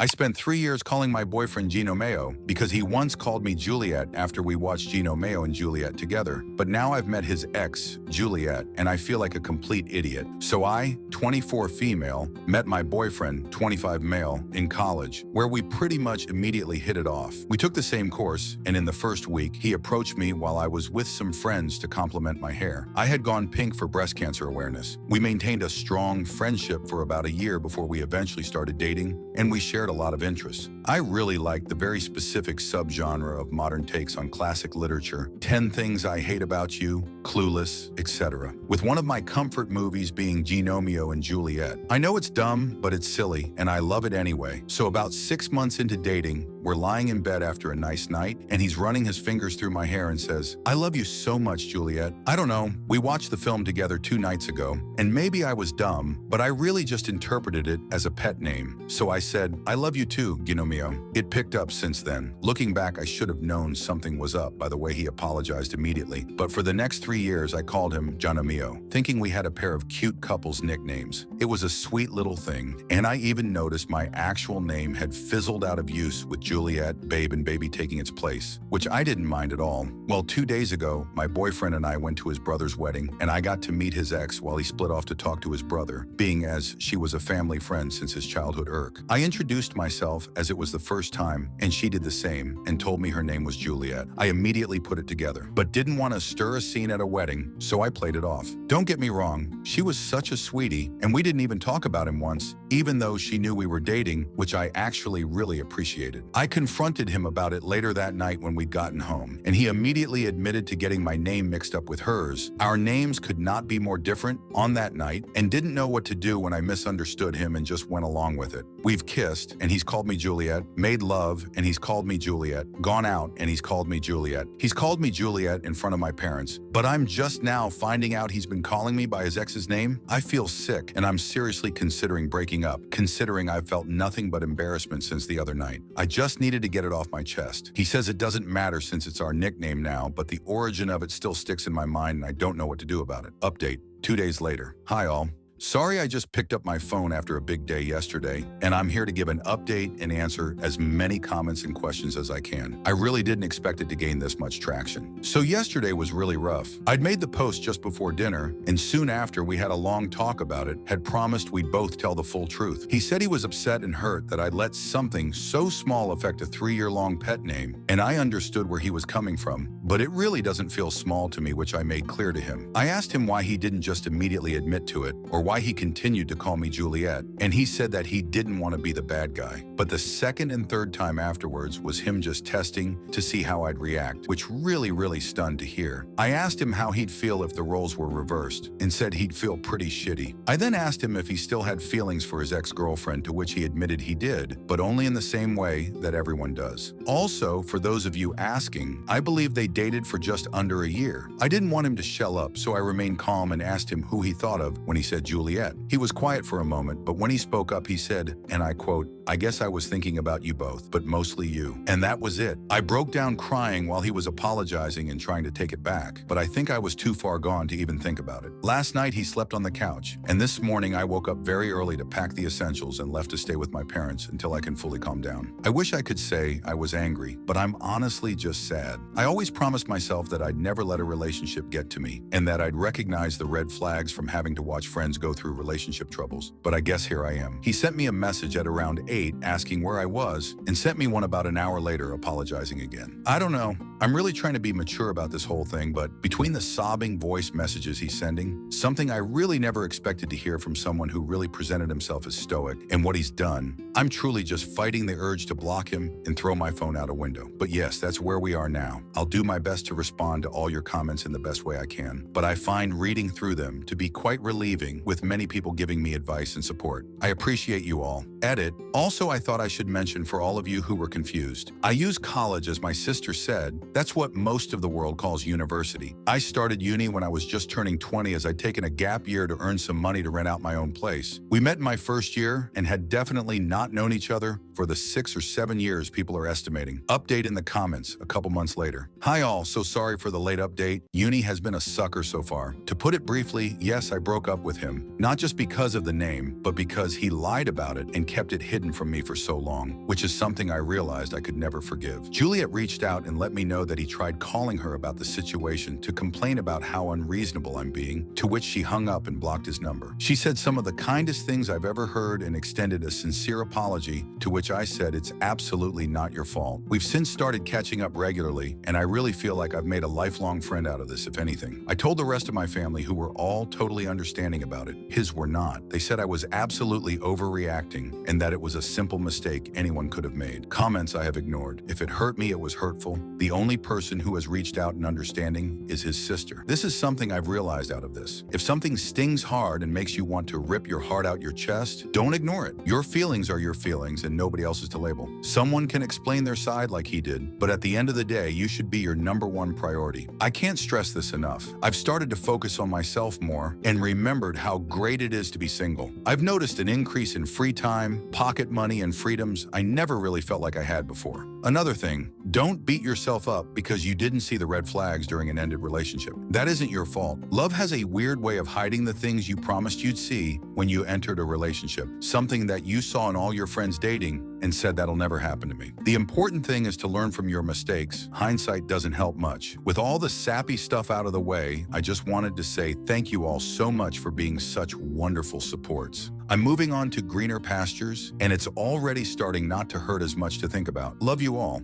I spent 3 years calling my boyfriend Gnomeo because he once called me Juliet after we watched Gnomeo and Juliet together. But now I've met his ex, Juliet, and I feel like a complete idiot. So I, 24 female, met my boyfriend, 25 male, in college, where we pretty much immediately hit it off. We took the same course, and in the first week, he approached me while I was with some friends to compliment my hair. I had gone pink for breast cancer awareness. We maintained a strong friendship for about a year before we eventually started dating, and we shared a lot of interests. I really liked the very specific subgenre of modern takes on classic literature, 10 Things I Hate About You, Clueless, etc., with one of my comfort movies being Gnomeo and Juliet. I know it's dumb, but it's silly, and I love it anyway. So about 6 months into dating, we're lying in bed after a nice night, and he's running his fingers through my hair and says, "I love you so much, Juliet." I don't know, we watched the film together 2 nights ago, and maybe I was dumb, but I really just interpreted it as a pet name. So I said, "I love you too, Gnomeo." It picked up since then. Looking back, I should have known something was up by the way he apologized immediately. But for the next 3 years, I called him Gnomeo, thinking we had a pair of cute couples nicknames. It was a sweet little thing, and I even noticed my actual name had fizzled out of use with Juliet, Babe, and Baby taking its place, which I didn't mind at all. Well, 2 days ago, my boyfriend and I went to his brother's wedding, and I got to meet his ex while he split off to talk to his brother, being as she was a family friend since his childhood irk. I introduced myself as it was the first time, and she did the same and told me her name was Juliet. I immediately put it together, but didn't want to stir a scene at a wedding, so I played it off. Don't get me wrong, she was such a sweetie, and we didn't even talk about him once, even though she knew we were dating, which I actually really appreciated. I confronted him about it later that night when we'd gotten home, and he immediately admitted to getting my name mixed up with hers. Our names could not be more different on that night, and didn't know what to do when I misunderstood him and just went along with it. We've kissed, and he's called me Juliet, made love, and he's called me Juliet, gone out, and he's called me Juliet. He's called me Juliet in front of my parents, but I'm just now finding out he's been calling me by his ex's name. I feel sick, and I'm seriously considering breaking up, considering I've felt nothing but embarrassment since the other night. I just needed to get it off my chest. He says it doesn't matter since it's our nickname now, but the origin of it still sticks in my mind and I don't know what to do about it. Update, 2 days later. Hi all. Sorry I just picked up my phone after a big day yesterday, and I'm here to give an update and answer as many comments and questions as I can. I really didn't expect it to gain this much traction. So yesterday was really rough. I'd made the post just before dinner, and soon after we had a long talk about it, had promised we'd both tell the full truth. He said he was upset and hurt that I'd let something so small affect a 3-year-long pet name, and I understood where he was coming from, but it really doesn't feel small to me, which I made clear to him. I asked him why he didn't just immediately admit to it, or why he continued to call me Juliet, and he said that he didn't want to be the bad guy. But the second and third time afterwards was him just testing to see how I'd react, which really stunned to hear. I asked him how he'd feel if the roles were reversed, and said he'd feel pretty shitty. I then asked him if he still had feelings for his ex-girlfriend, to which he admitted he did, but only in the same way that everyone does. Also, for those of you asking, I believe they dated for just under a year. I didn't want him to shell up, so I remained calm and asked him who he thought of when he said Juliet. He was quiet for a moment, but when he spoke up, he said, and I quote, "I guess I was thinking about you both, but mostly you." And that was it. I broke down crying while he was apologizing and trying to take it back, but I think I was too far gone to even think about it. Last night, he slept on the couch, and this morning I woke up very early to pack the essentials and left to stay with my parents until I can fully calm down. I wish I could say I was angry, but I'm honestly just sad. I always promised myself that I'd never let a relationship get to me, and that I'd recognize the red flags from having to watch friends go through relationship troubles, but I guess here I am. He sent me a message at around 8 asking where I was, and sent me one about an hour later apologizing again. I don't know. I'm really trying to be mature about this whole thing, but between the sobbing voice messages he's sending, something I really never expected to hear from someone who really presented himself as stoic, and what he's done, I'm truly just fighting the urge to block him and throw my phone out a window. But yes, that's where we are now. I'll do my best to respond to all your comments in the best way I can, but I find reading through them to be quite relieving, with many people giving me advice and support. I appreciate you all. Edit. Also, I thought I should mention for all of you who were confused, I use college as my sister said. That's what most of the world calls university. I started uni when I was just turning 20, as I'd taken a gap year to earn some money to rent out my own place. We met in my first year and had definitely not known each other for the 6 or 7 years people are estimating. Update in the comments a couple months later. Hi all, so sorry for the late update. Uni has been a sucker so far. To put it briefly, yes, I broke up with him. Not just because of the name, but because he lied about it and kept it hidden from me for so long, which is something I realized I could never forgive. Juliet reached out and let me know that he tried calling her about the situation to complain about how unreasonable I'm being, to which she hung up and blocked his number. She said some of the kindest things I've ever heard and extended a sincere apology, to which I said it's absolutely not your fault. We've since started catching up regularly, and I really feel like I've made a lifelong friend out of this, if anything. I told the rest of my family, who were all totally understanding about it. His were not. They said I was absolutely overreacting and that it was a simple mistake anyone could have made. Comments I have ignored. If it hurt me, it was hurtful. The only person who has reached out in understanding is his sister. This is something I've realized out of this. If something stings hard and makes you want to rip your heart out your chest, don't ignore it. Your feelings are your feelings and nobody else is to label. Someone can explain their side like he did, but at the end of the day, you should be your #1 priority. I can't stress this enough. I've started to focus on myself more and remembered how great it is to be single. I've noticed an increase in free time, pocket money, and freedoms I never really felt like I had before. Another thing, don't beat yourself up because you didn't see the red flags during an ended relationship. That isn't your fault. Love has a weird way of hiding the things you promised you'd see when you entered a relationship, something that you saw in all your friends dating and said that'll never happen to me. The important thing is to learn from your mistakes. Hindsight doesn't help much. With all the sappy stuff out of the way, I just wanted to say thank you all so much for being such wonderful supports. I'm moving on to greener pastures, and it's already starting not to hurt as much to think about. Love you all.